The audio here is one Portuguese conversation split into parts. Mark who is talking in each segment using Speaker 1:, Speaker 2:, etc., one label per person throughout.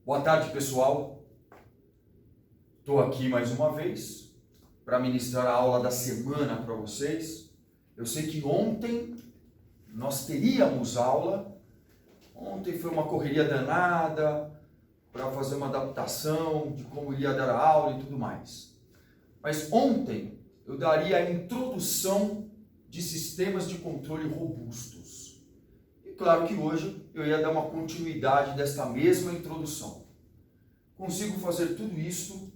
Speaker 1: Boa tarde, pessoal. Estou aqui mais uma vez para ministrar a aula da semana para vocês. Eu sei que ontem nós teríamos aula. Ontem foi uma correria danada para fazer uma adaptação de como iria dar a aula e tudo mais. Mas ontem eu daria a introdução de sistemas de controle robustos. E claro que hoje eu ia dar uma continuidade desta mesma introdução. Consigo fazer tudo isso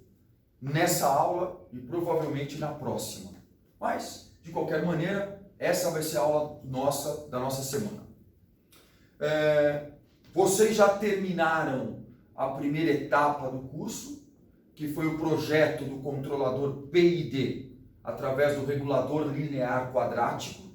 Speaker 1: nessa aula e provavelmente na próxima. Mas, de qualquer maneira, essa vai ser a aula da nossa semana. Vocês já terminaram a primeira etapa do curso, que foi o projeto do controlador PID, através do regulador linear quadrático.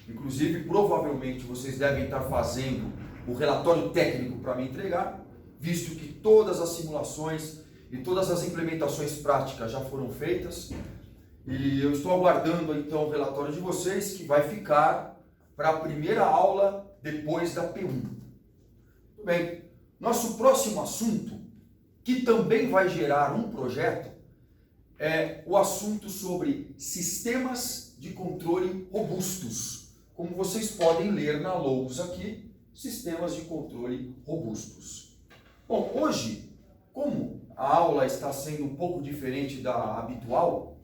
Speaker 1: Inclusive, provavelmente, vocês devem estar fazendo o relatório técnico para me entregar, visto que todas as simulações e todas as implementações práticas já foram feitas. E eu estou aguardando, então, o relatório de vocês, que vai ficar para a primeira aula depois da P1. Muito bem. Nosso próximo assunto, que também vai gerar um projeto, é o assunto sobre sistemas de controle robustos. Como vocês podem ler na lousa aqui, sistemas de controle robustos. Bom, hoje, como a aula está sendo um pouco diferente da habitual,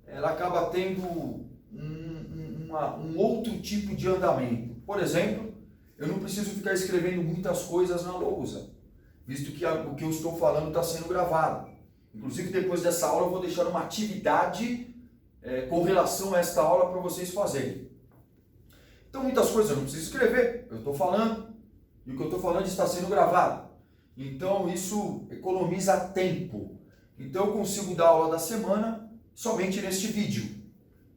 Speaker 1: ela acaba tendo um outro tipo de andamento. Por exemplo, eu não preciso ficar escrevendo muitas coisas na lousa, visto que o que eu estou falando está sendo gravado. Inclusive, depois dessa aula, eu vou deixar uma atividade com relação a esta aula para vocês fazerem. Então, muitas coisas eu não preciso escrever, eu estou falando, e o que eu estou falando está sendo gravado. Então, isso economiza tempo. Então, eu consigo dar a aula da semana somente neste vídeo.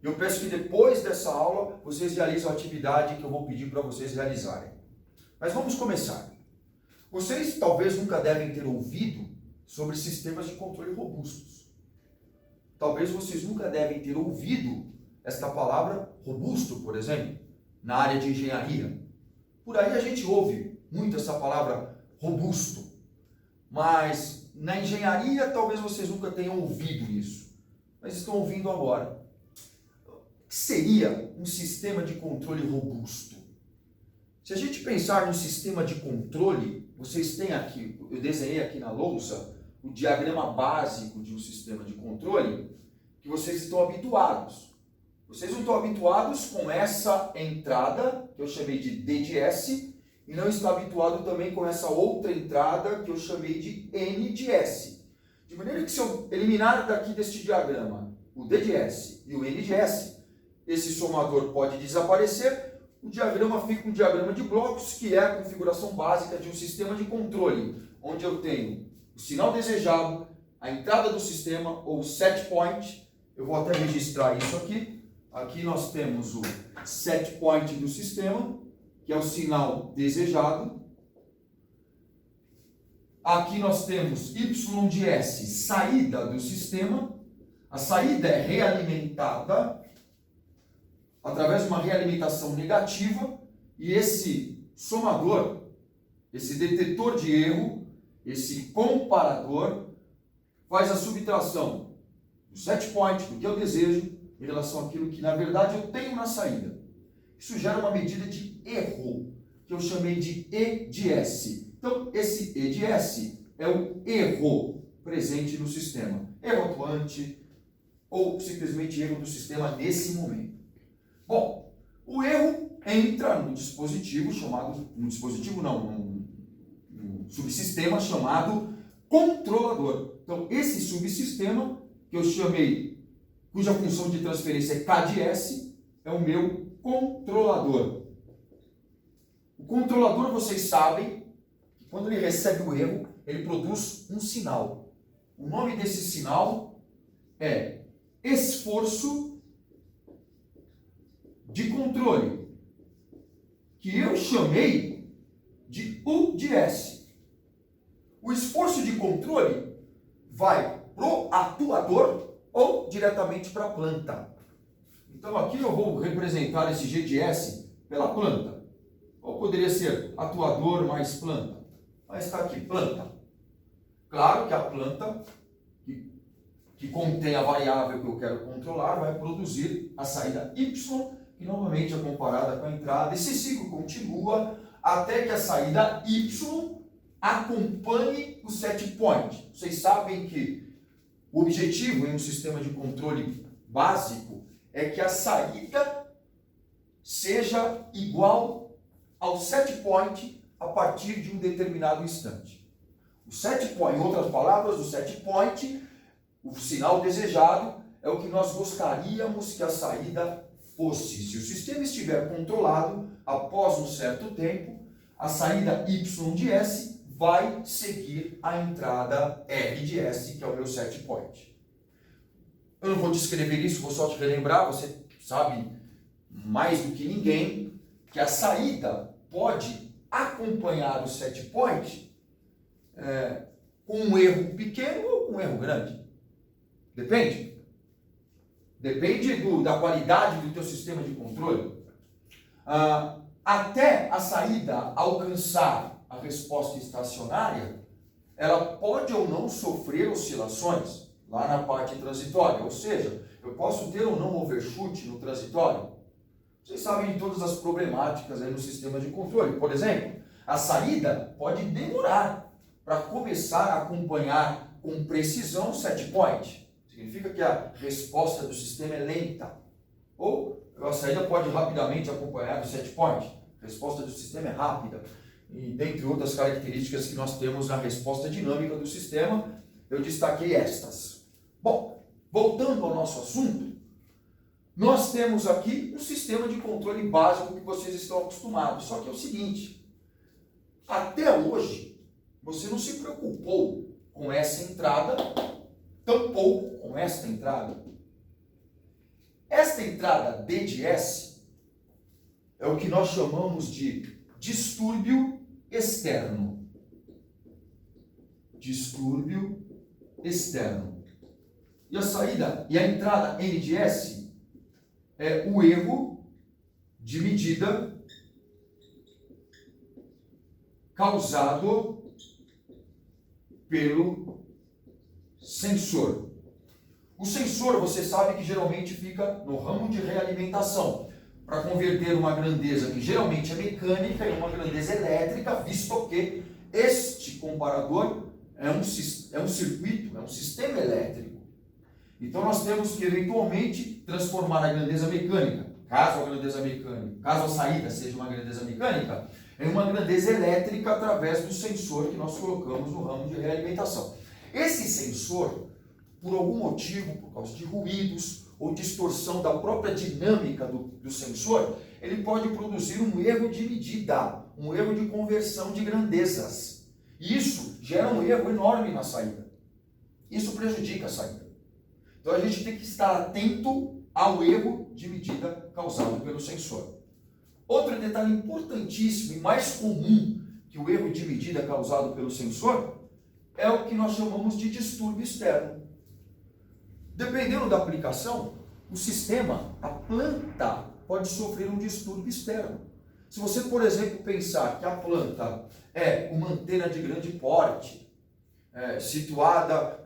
Speaker 1: Eu peço que depois dessa aula, vocês realizem a atividade que eu vou pedir para vocês realizarem. Mas vamos começar. Vocês talvez nunca devem ter ouvido sobre sistemas de controle robustos. Talvez vocês nunca devem ter ouvido esta palavra robusto, por exemplo, na área de engenharia. Por aí a gente ouve muito essa palavra robusto. Mas na engenharia talvez vocês nunca tenham ouvido isso. Mas estão ouvindo agora. O que seria um sistema de controle robusto? Se a gente pensar no sistema de controle, vocês têm aqui, eu desenhei aqui na lousa, o diagrama básico de um sistema de controle que vocês estão habituados. Vocês não estão habituados com essa entrada, que eu chamei de D de S, e não estão habituados também com essa outra entrada, que eu chamei de N de S. De maneira que se eu eliminar daqui deste diagrama o D de S e o N de S, esse somador pode desaparecer, o diagrama fica um diagrama de blocos, que é a configuração básica de um sistema de controle, onde eu tenho o sinal desejado, a entrada do sistema, ou set point. Eu vou até registrar isso aqui. Aqui nós temos o set point do sistema, que é o sinal desejado. Aqui nós temos Y de S, saída do sistema. A saída é realimentada através de uma realimentação negativa, e esse somador, esse detetor de erro, esse comparador, faz a subtração do set point, do que eu desejo, em relação àquilo que na verdade eu tenho na saída. Isso gera uma medida de erro, que eu chamei de E de S. Então, esse E de S é o erro presente no sistema. Erro atuante ou simplesmente erro do sistema nesse momento. Bom, o erro entra no dispositivo chamado, no subsistema chamado controlador. Então, esse subsistema, que eu chamei, cuja função de transferência é K de S, é o meu controlador. O controlador, vocês sabem, que quando ele recebe o erro, ele produz um sinal. O nome desse sinal é esforço de controle, que eu chamei de U de S. O esforço de controle vai para o atuador ou diretamente para a planta. Então aqui eu vou representar esse G de S pela planta. Ou poderia ser atuador mais planta. Mas está aqui, planta. Claro que a planta que contém a variável que eu quero controlar vai produzir a saída Y, que normalmente é comparada com a entrada. Esse ciclo continua até que a saída Y acompanhe o set point. Vocês sabem que o objetivo em um sistema de controle básico é que a saída seja igual ao set point a partir de um determinado instante. O set point, em outras palavras, o set point, o sinal desejado, é o que nós gostaríamos que a saída fosse. Se o sistema estiver controlado, após um certo tempo, a saída Y de S vai seguir a entrada R de S, que é o meu set point. Eu não vou descrever isso, vou só te relembrar, você sabe mais do que ninguém que a saída pode acompanhar o set point com um erro pequeno ou com um erro grande. Depende. Depende da qualidade do teu sistema de controle. Até a saída alcançar a resposta estacionária, ela pode ou não sofrer oscilações lá na parte transitória. Ou seja, eu posso ter ou não overshoot no transitório. Vocês sabem de todas as problemáticas aí no sistema de controle. Por exemplo, a saída pode demorar para começar a acompanhar com precisão o set point. Significa que a resposta do sistema é lenta. Ou a saída pode rapidamente acompanhar o set point. A resposta do sistema é rápida. E dentre outras características que nós temos na resposta dinâmica do sistema, eu destaquei estas. Bom, voltando ao nosso assunto, nós temos aqui um sistema de controle básico que vocês estão acostumados. Só que é o seguinte, até hoje, você não se preocupou com essa entrada, tampouco com esta entrada. Esta entrada D de S é o que nós chamamos de distúrbio externo. Distúrbio externo. E a saída, e a entrada N de S é o erro de medida causado pelo sensor. O sensor, você sabe que geralmente fica no ramo de realimentação, para converter uma grandeza que geralmente é mecânica em uma grandeza elétrica, visto que este comparador é um circuito, é um sistema elétrico. Então nós temos que eventualmente transformar a grandeza mecânica, caso a saída seja uma grandeza mecânica, em uma grandeza elétrica através do sensor que nós colocamos no ramo de realimentação. Esse sensor, por algum motivo, por causa de ruídos ou distorção da própria dinâmica do sensor, ele pode produzir um erro de medida, um erro de conversão de grandezas. E isso gera um erro enorme na saída. Isso prejudica a saída. Então a gente tem que estar atento ao erro de medida causado pelo sensor. Outro detalhe importantíssimo e mais comum que o erro de medida causado pelo sensor é o que nós chamamos de distúrbio externo. Dependendo da aplicação, o sistema, a planta, pode sofrer um distúrbio externo. Se você, por exemplo, pensar que a planta é uma antena de grande porte, situada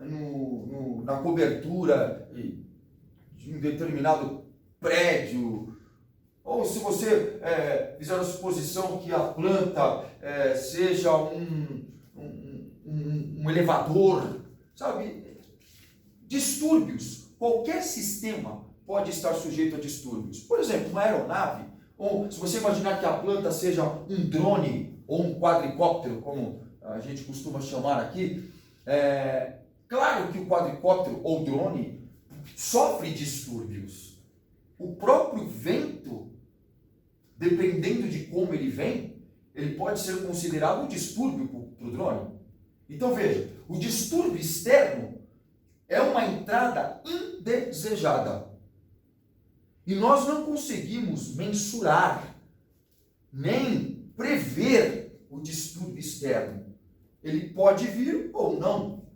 Speaker 1: na cobertura de um determinado prédio, ou se você fizer a suposição que a planta seja um elevador, sabe? Distúrbios. Qualquer sistema pode estar sujeito a distúrbios. Por exemplo, uma aeronave, ou se você imaginar que a planta seja um drone ou um quadricóptero, como a gente costuma chamar aqui, claro que o quadricóptero ou drone sofre distúrbios. O próprio vento, dependendo de como ele vem, ele pode ser considerado um distúrbio para o drone. Então veja, o distúrbio externo é uma entrada indesejada. E nós não conseguimos mensurar, nem prever o distúrbio externo. Ele pode vir ou não.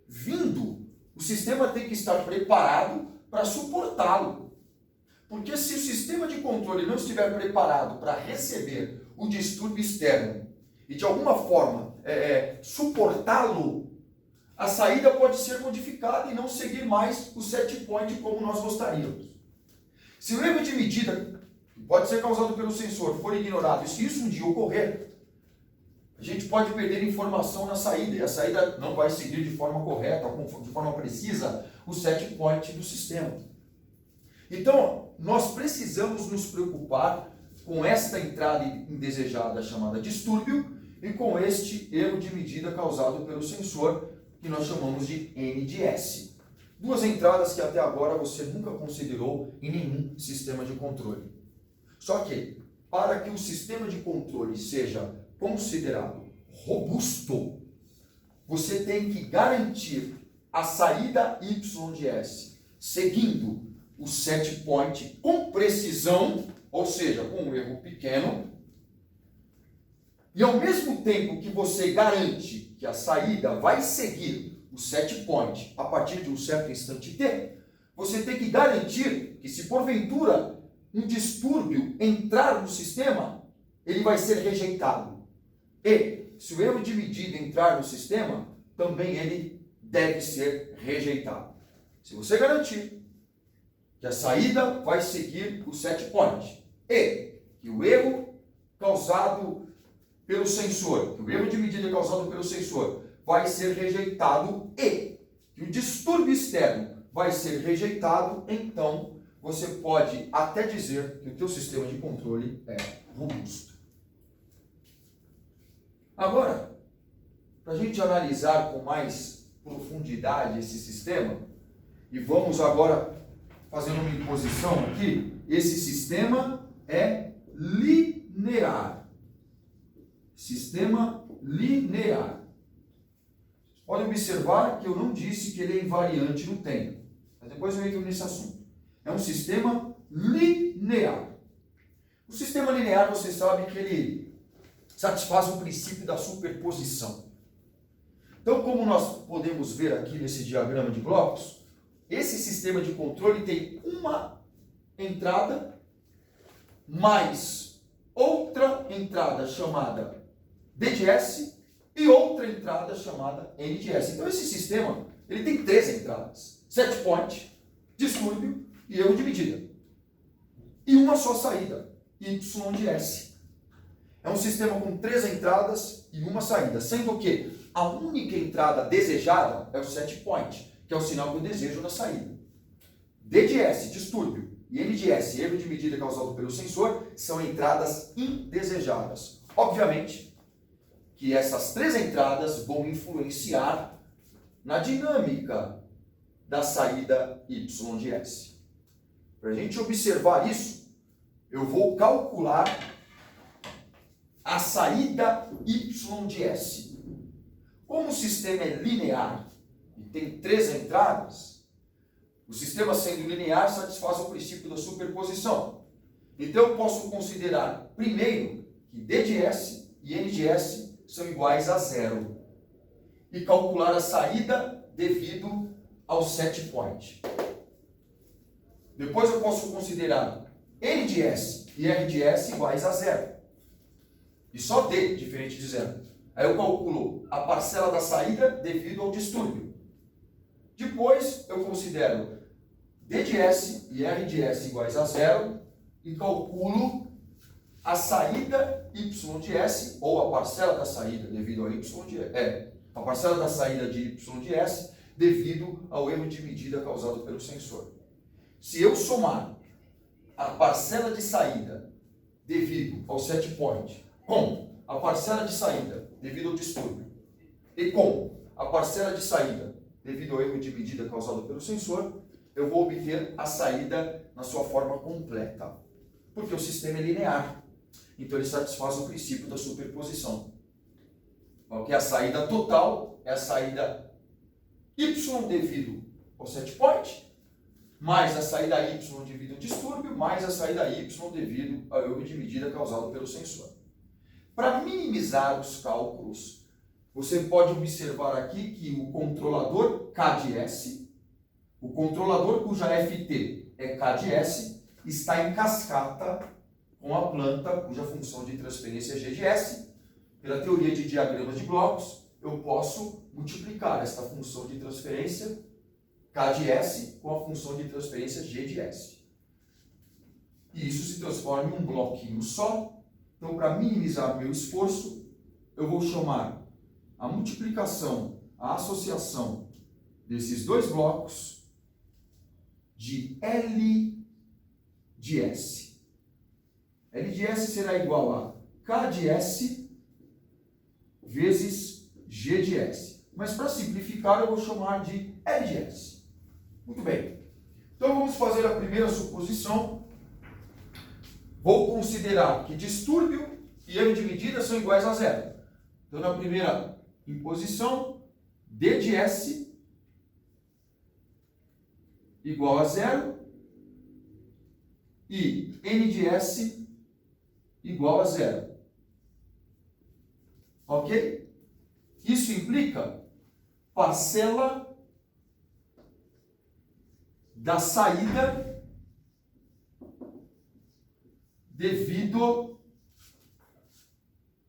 Speaker 1: Vindo, o sistema tem que estar preparado para suportá-lo. Porque se o sistema de controle não estiver preparado para receber o distúrbio externo e de alguma forma suportá-lo, a saída pode ser modificada e não seguir mais o set point como nós gostaríamos. Se o erro de medida, que pode ser causado pelo sensor, for ignorado, e se isso um dia ocorrer, a gente pode perder informação na saída, e a saída não vai seguir de forma correta, de forma precisa, o set point do sistema. Então, nós precisamos nos preocupar com esta entrada indesejada chamada distúrbio e com este erro de medida causado pelo sensor, que nós chamamos de NDS. Duas entradas que até agora você nunca considerou em nenhum sistema de controle. Só que, para que o sistema de controle seja considerado robusto, você tem que garantir a saída YDS seguindo o set point com precisão, ou seja, com um erro pequeno, e ao mesmo tempo que você garante que a saída vai seguir o set point a partir de um certo instante T, você tem que garantir que se porventura um distúrbio entrar no sistema, ele vai ser rejeitado. E se o erro de medida entrar no sistema, também ele deve ser rejeitado. Se você garantir que a saída vai seguir o set point e que o erro causado pelo sensor, que o erro de medida causado pelo sensor vai ser rejeitado e que o distúrbio externo vai ser rejeitado, então você pode até dizer que o teu sistema de controle é robusto. Agora, para a gente analisar com mais profundidade esse sistema, e vamos agora fazendo uma imposição aqui, esse sistema é linear. Sistema linear. Vocês podem observar que eu não disse que ele é invariante no tempo, mas depois eu entro nesse assunto. É um sistema linear. O sistema linear, você sabe que ele satisfaz o princípio da superposição. Então, como nós podemos ver aqui nesse diagrama de blocos, esse sistema de controle tem uma entrada mais outra entrada chamada DDS e outra entrada chamada NDS. Então, esse sistema ele tem três entradas: set point, distúrbio e erro de medida. E uma só saída, YDS. É um sistema com três entradas e uma saída, sendo que a única entrada desejada é o set point, que é o sinal que eu desejo na saída. DDS, distúrbio, e NDS, erro de medida causado pelo sensor, são entradas indesejadas. Obviamente que essas três entradas vão influenciar na dinâmica da saída YDS. Para a gente observar isso, eu vou calcular a saída YDS. Como o sistema é linear e tem três entradas, o sistema sendo linear satisfaz o princípio da superposição. Então eu posso considerar primeiro que DDS e NDS são iguais a zero e calcular a saída devido ao set point. Depois eu posso considerar NDS e RDS iguais a zero. E só D diferente de zero. Aí eu calculo a parcela da saída devido ao distúrbio. Depois eu considero DDS e RDS iguais a zero e calculo a saída YDS, ou a parcela da saída devido ao YDS, a parcela da saída de YDS devido ao erro de medida causado pelo sensor. Se eu somar a parcela de saída devido ao set point com a parcela de saída devido ao distúrbio e com a parcela de saída devido ao erro de medida causado pelo sensor, eu vou obter a saída na sua forma completa, porque o sistema é linear, então ele satisfaz o princípio da superposição. Que a saída total é a saída Y devido ao set point, mais a saída Y devido ao distúrbio, mais a saída Y devido ao erro de medida causado pelo sensor. Para minimizar os cálculos, você pode observar aqui que o controlador KDS, o controlador cuja FT é KDS, está em cascata com a planta cuja função de transferência é GDS. Pela teoria de diagramas de blocos, eu posso multiplicar esta função de transferência K de S com a função de transferência G de S. E isso se transforma em um bloquinho só. Então, para minimizar meu esforço, eu vou chamar a multiplicação, a associação desses dois blocos de L de S. L de S será igual a K de S vezes G de S. Mas para simplificar, eu vou chamar de L de S. Muito bem. Então vamos fazer a primeira suposição. Vou considerar que distúrbio e erro de medida são iguais a zero. Então na primeira imposição, D de S igual a zero e N de S igual a zero. Ok? Isso implica parcela da saída devido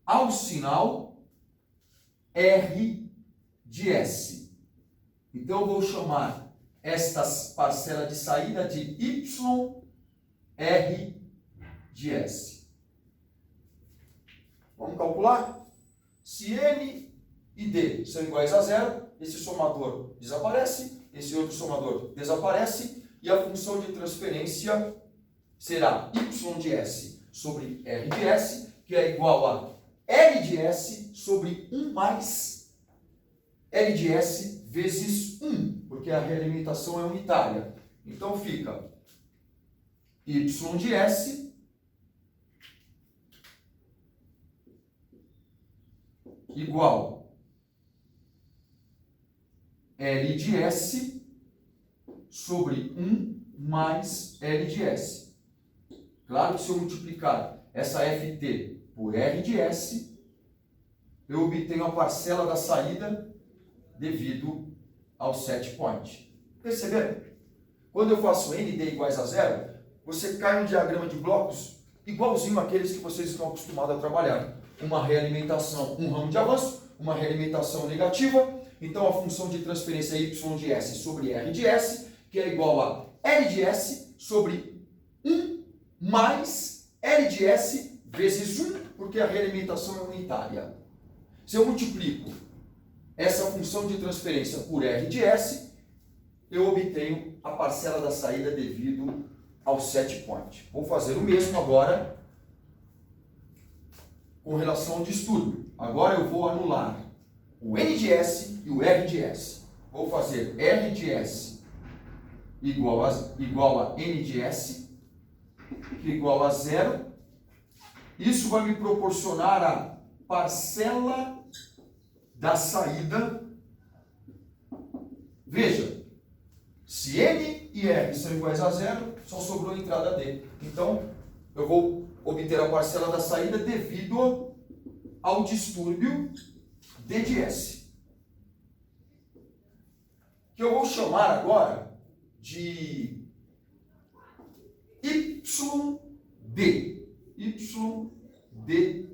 Speaker 1: ao sinal R de S. Então, eu vou chamar esta parcela de saída de YR de S. Vamos calcular? Se N e D são iguais a zero, esse somador desaparece, esse outro somador desaparece, e a função de transferência será Y de S sobre R de S, que é igual a L de S sobre 1 mais L de S vezes 1, porque a realimentação é unitária. Então fica Y de S igual L de S sobre 1 mais L de S. Claro que se eu multiplicar essa FT por R de S, eu obtenho a parcela da saída devido ao set point. Perceberam? Quando eu faço ND iguais a zero, você cai no diagrama de blocos igualzinho àqueles que vocês estão acostumados a trabalhar. Uma realimentação, um ramo de avanço, uma realimentação negativa. Então a função de transferência é Y de S sobre R de S, que é igual a L de S sobre 1 mais L de S vezes 1, porque a realimentação é unitária. Se eu multiplico essa função de transferência por R de S, eu obtenho a parcela da saída devido ao set point. Vou fazer o mesmo agora com relação ao distúrbio. Agora eu vou anular o N de S e o R de S. Vou fazer R de S igual a N de S, que é igual a zero. Isso vai me proporcionar a parcela da saída. Veja, se N e R são iguais a zero, só sobrou a entrada D. Então, eu vou obter a parcela da saída devido ao distúrbio D de S, que eu vou chamar agora de YD. YD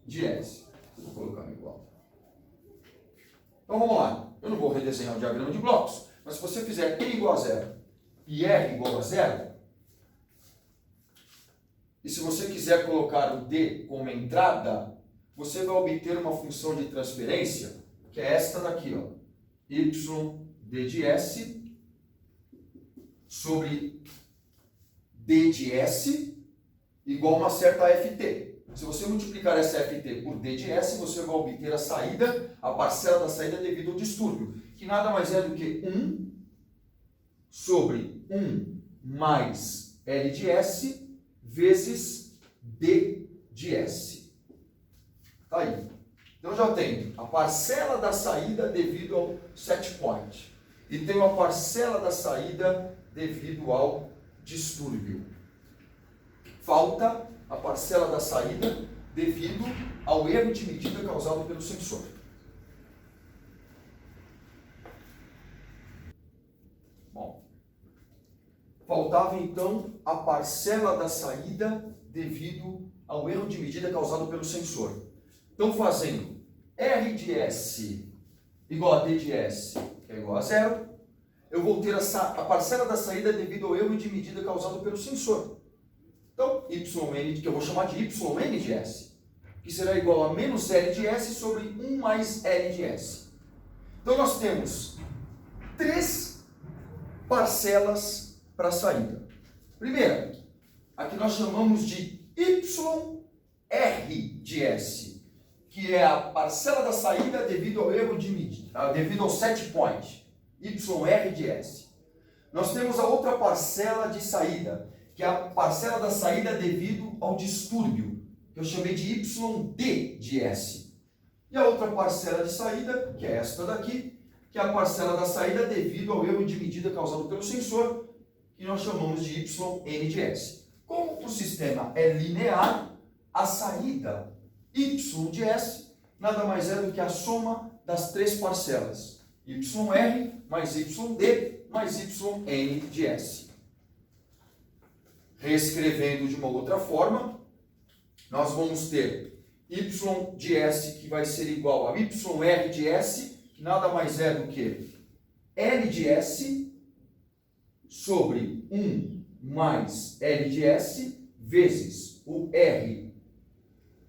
Speaker 1: de S. Vou colocar igual. Então vamos lá. Eu não vou redesenhar o diagrama de blocos, mas se você fizer N igual a zero e R igual a zero, e se você quiser colocar o D como entrada, você vai obter uma função de transferência, que é esta daqui, ó, YD de S sobre D de S igual a uma certa FT. Se você multiplicar essa FT por D de S, você vai obter a saída, a parcela da saída devido ao distúrbio, que nada mais é do que 1 sobre 1 mais L de S vezes D de S. Tá aí. Então eu já tenho a parcela da saída devido ao set point e tenho a parcela da saída devido ao distúrbio. Falta a parcela da saída devido ao erro de medida causado pelo sensor. Bom, faltava então a parcela da saída devido ao erro de medida causado pelo sensor. Então, fazendo R de S igual a D de S, que é igual a zero, eu vou ter a parcela da saída devido ao erro de medida causado pelo sensor. Então, YN, que eu vou chamar de YN de S, que será igual a menos L de S sobre 1 mais L de S. Então, nós temos 3 parcelas para a saída. Primeira, a que nós chamamos de YR de S, que é a parcela da saída devido ao erro de medida, devido ao set point, YR de S. Nós temos a outra parcela de saída, que é a parcela da saída devido ao distúrbio, que eu chamei de YD de S. E a outra parcela de saída, que é esta daqui, que é a parcela da saída devido ao erro de medida causado pelo sensor, que nós chamamos de YN de S. Como o sistema é linear, a saída Y de S nada mais é do que a soma das 3 parcelas, YR mais YD mais YN de S. Reescrevendo de uma outra forma, nós vamos ter Y de S que vai ser igual a YR de S, que nada mais é do que L de S sobre 1 mais L de S vezes o R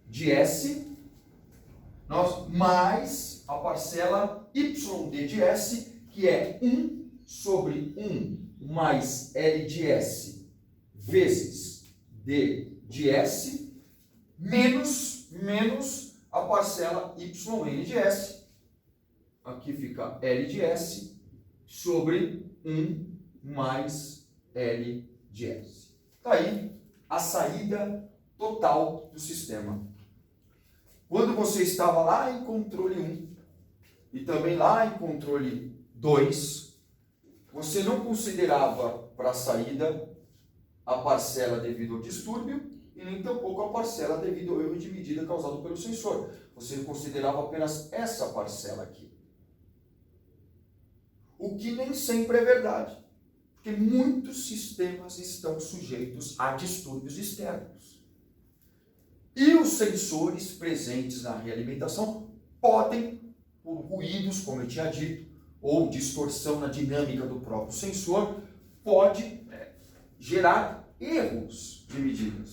Speaker 1: de S, mais a parcela YD de S, que é 1 sobre 1 mais L de S vezes D de S, menos a parcela YN de S, aqui fica L de S, sobre 1 mais L de S. Está aí a saída total do sistema. Quando você estava lá em controle 1 e também lá em controle 2, você não considerava para a saída a parcela devido ao distúrbio e nem tampouco a parcela devido ao erro de medida causado pelo sensor. Você considerava apenas essa parcela aqui. O que nem sempre é verdade, porque muitos sistemas estão sujeitos a distúrbios externos. E os sensores presentes na realimentação podem, por ruídos, como eu tinha dito, ou distorção na dinâmica do próprio sensor, pode gerar erros de medidas,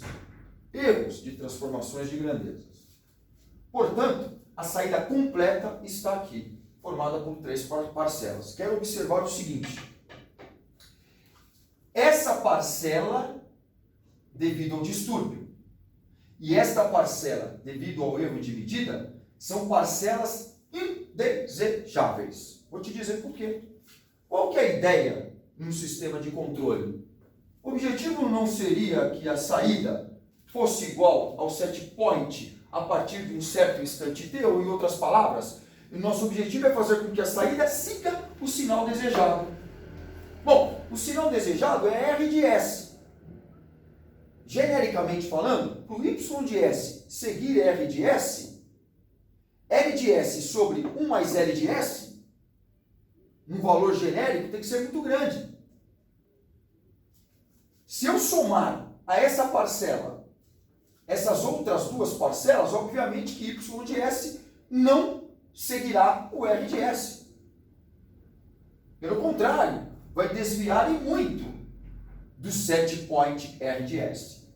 Speaker 1: erros de transformações de grandezas. Portanto, a saída completa está aqui, formada por 3 parcelas. Quero observar o seguinte: essa parcela devido ao distúrbio e esta parcela devido ao erro de medida são parcelas indesejáveis. Vou te dizer por quê. Qual que é a ideia num sistema de controle? O objetivo não seria que a saída fosse igual ao set point a partir de um certo instante t, ou em outras palavras, o nosso objetivo é fazer com que a saída siga o sinal desejado. Bom, o sinal desejado é R de S. Genericamente falando, para o Y de S seguir R de S, L de S sobre 1 mais L de S, um valor genérico tem que ser muito grande. Se eu somar a essa parcela essas outras 2 parcelas, obviamente que Y de S não seguirá o R de S. Pelo contrário, vai desviar e muito do set point R de S.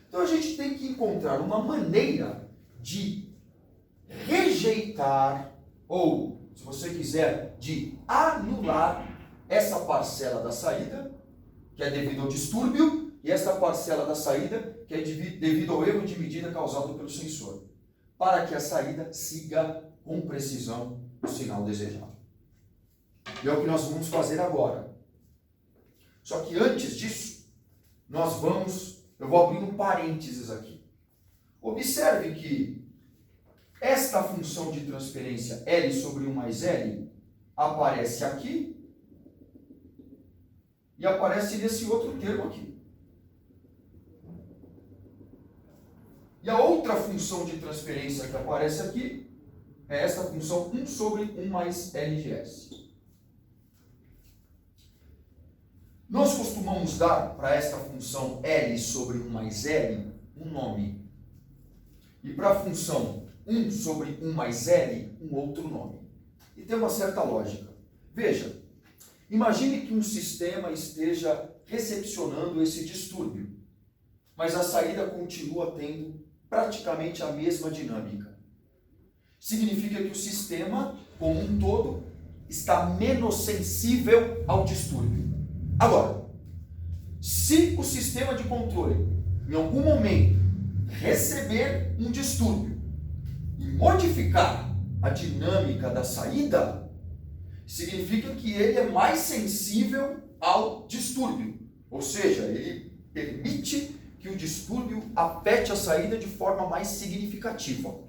Speaker 1: Então a gente tem que encontrar uma maneira de rejeitar, ou, se você quiser, de anular essa parcela da saída, que é devido ao distúrbio, e essa parcela da saída, que é devido ao erro de medida causado pelo sensor, para que a saída siga com precisão o sinal desejado. E é o que nós vamos fazer agora. Só que antes disso, eu vou abrir um parênteses aqui. Observe que esta função de transferência L sobre 1 mais L aparece aqui e aparece nesse outro termo aqui. E a outra função de transferência que aparece aqui é esta função 1 sobre 1 mais L de S. Nós costumamos dar para esta função L sobre 1 mais L um nome. E para a função 1 sobre 1 mais L, um outro nome. E tem uma certa lógica. Veja, imagine que um sistema esteja recepcionando esse distúrbio, mas a saída continua tendo praticamente a mesma dinâmica. Significa que o sistema, como um todo, está menos sensível ao distúrbio. Agora, se o sistema de controle, em algum momento, receber um distúrbio e modificar a dinâmica da saída, significa que ele é mais sensível ao distúrbio. Ou seja, ele permite que o distúrbio afete a saída de forma mais significativa.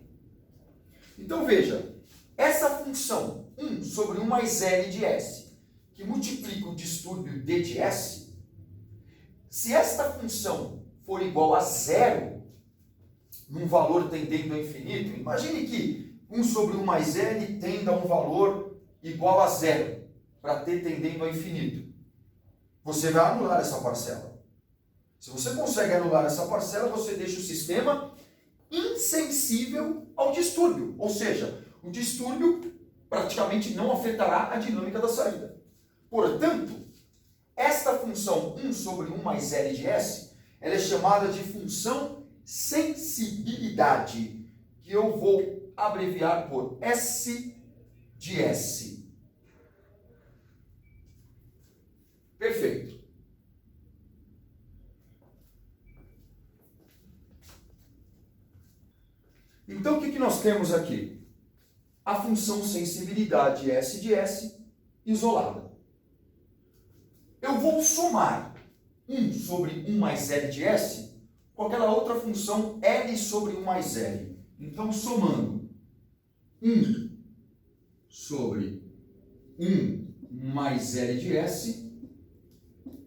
Speaker 1: Então veja, essa função 1 sobre 1 mais L de S, que multiplica o distúrbio D de S, se esta função for igual a zero, num valor tendendo ao infinito, imagine que 1 sobre 1 mais L tenda a um valor igual a zero, para t tendendo ao infinito. Você vai anular essa parcela. Se você consegue anular essa parcela, você deixa o sistema insensível ao distúrbio. Ou seja, o distúrbio praticamente não afetará a dinâmica da saída. Portanto, esta função 1 sobre 1 mais L de S, ela é chamada de função sensibilidade, que eu vou abreviar por S de S. Perfeito. Então, o que nós temos aqui? A função sensibilidade S de S isolada. Eu vou somar 1 sobre 1 mais L de S com aquela outra função L sobre 1 mais L. Então, somando 1 sobre 1 mais L de S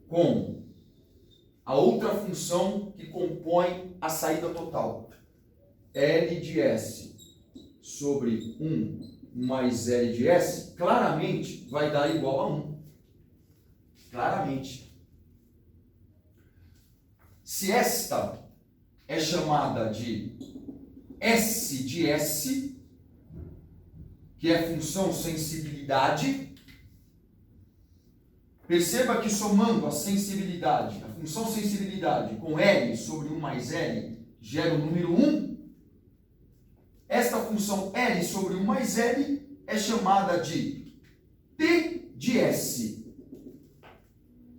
Speaker 1: com a outra função que compõe a saída total, L de S sobre 1 mais L de S, claramente vai dar igual a 1. Claramente. Se esta é chamada de S de S, que é função sensibilidade, perceba que somando a sensibilidade, a função sensibilidade com L sobre 1 mais L, gera o número 1. Esta função L sobre 1 mais L é chamada de T de S.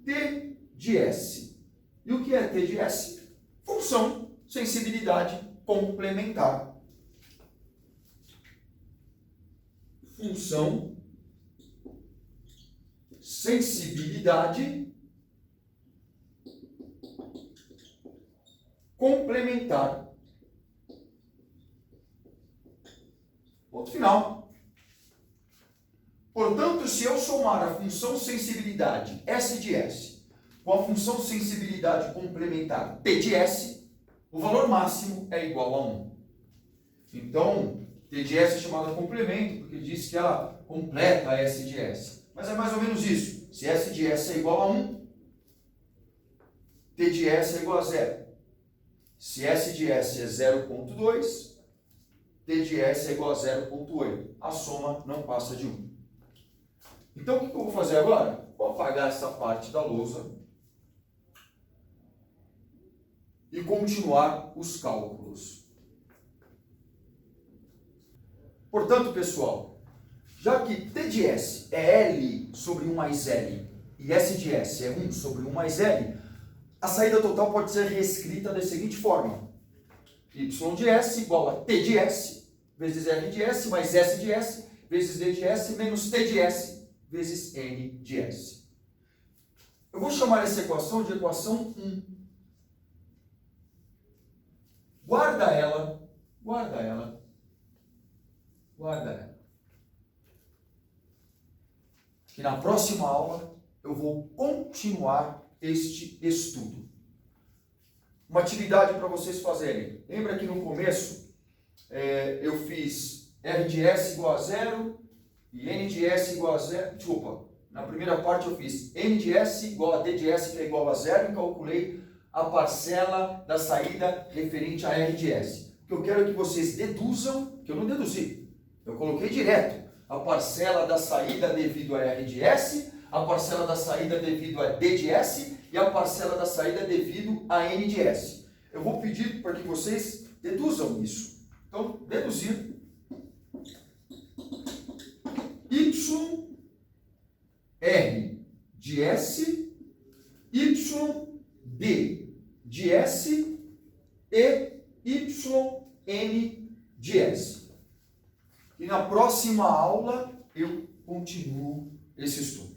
Speaker 1: T de S. E o que é T de S? Função sensibilidade complementar. Função sensibilidade complementar. Ponto final. Portanto, se eu somar a função sensibilidade S de S com a função sensibilidade complementar T de S, o valor máximo é igual a 1. Então, T de S é chamada complemento, porque diz que ela completa a S de S. Mas é mais ou menos isso. Se S de S é igual a 1, T de S é igual a 0. Se S de S é 0,2, T de S é igual a 0,8. A soma não passa de 1. Então, o que eu vou fazer agora? Vou apagar essa parte da lousa e continuar os cálculos. Portanto, pessoal, já que T de S é L sobre 1 mais L e S de S é 1 sobre 1 mais L, a saída total pode ser reescrita da seguinte forma: Y de S igual a T de S vezes R de S mais S de S vezes D de S menos T de S vezes N de S. Eu vou chamar essa equação de equação 1. Guarda ela, guarda ela, guarda ela. Que na próxima aula eu vou continuar este estudo. Uma atividade para vocês fazerem. Lembra que no começo eu fiz R de S igual a 0 e N de S igual a 0. Desculpa, na primeira parte eu fiz N de S igual a D de S que é igual a 0 e calculei a parcela da saída referente a R de S. O que eu quero é que vocês deduzam, que eu não deduzi, Eu coloquei direto a parcela da saída devido a R de S, a parcela da saída devido a D de S e a parcela da saída devido a N de S. Eu vou pedir para que vocês deduzam isso. Então, deduzir Y R de S, Y D de S e Y N de S. E na próxima aula eu continuo esse estudo.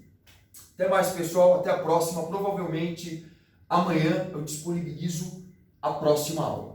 Speaker 1: Até mais, pessoal. Até a próxima. Provavelmente amanhã eu disponibilizo a próxima aula.